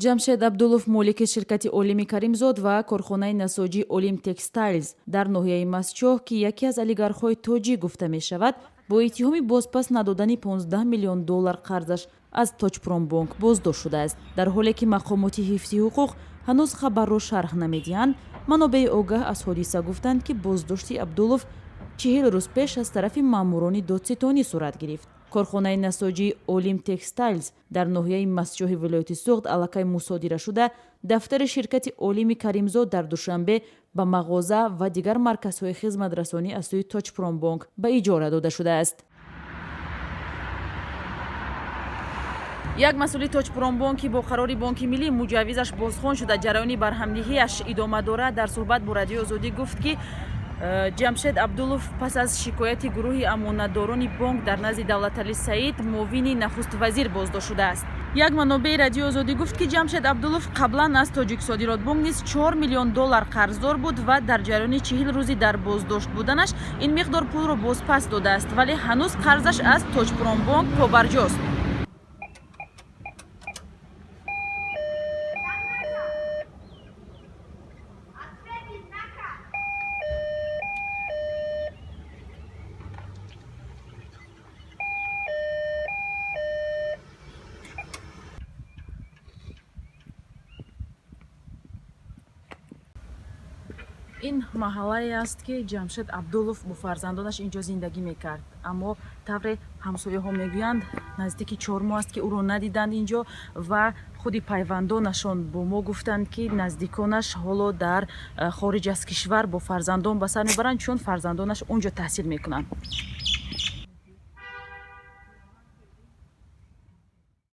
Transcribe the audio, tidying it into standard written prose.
Ҷамшед Абдулов, молики ширкати Олими Каримзод ва корхонаи нассоҷии Олим текстайлз дар ноҳияи Мастчоҳ, ки яке аз олигархҳои тоҷик гуфта мешавад, бо иттиҳоми бозпас надодани 15 миллион доллар қарзаш аз Тоҷпромбонк боздошт шудааст. Дар ҳоле ки мақомоти ҳифзи ҳуқуқ ҳанӯз хабарро шарҳ намедиҳанд, манобеи огаҳ аз ҳодиса гуфтанд, ки боздошти Абдулов 40 рӯз пеш аз тарафи маъмурони додситонӣ сурат гирифт. корхонаи нассоҷии Олим текстайлз дар ноҳияи Мастчоҳи вилояти Суғд аллакай мусодира шуда, дафтари ширкати Олими Каримзод дар душанбе ба мағоза ва дигар марказҳои хизматрасонӣ аз сӯи Тоҷпромбонк ба иҷора дода шудааст. Як масъули Тоҷпромбонк, ки бо қарори Бонки Миллӣ муҷаввизаш бозхон шуда ҷараёни барҳамдиҳиаш идома дорад, дар суҳбат бо Радиои Озодӣ гуфт, ки Ҷамшед Абдулов пас аз шикояти гурӯҳи амонатдорони бонк дар назди Давлаталӣ Саид, муовини нахуст-вазир боздошт шудааст. Як манобеи Радиои Озодӣ гуфт, ки Ҷамшед Абдулов қаблан аз Тоҷиксодиротбонк низ 4 миллион доллар қарздор буд ва дар ҷараёни 40 рӯзи дар боздошт буданаш ин миқдор пулро бозпас додааст, вале ҳанӯз қарзаш аз Тоҷпромбонк побарҷост. ин маҳаллае аст, ки Ҷамшед Абдулов бо фарзандонаш инҷо зиндагӣ мекард, аммо тавре ҳамсояҳо мегӯянд наздики 4 моҳ аст, ки ӯро надиданд инҷо ва худи пайвандонашон бо мо гуфтанд, ки наздиконаш ҳоло дар хориҷ аз кишвар бо фарзандон ба сар мебаранд, чун фарзандонаш онҷо таҳсил мекунанд.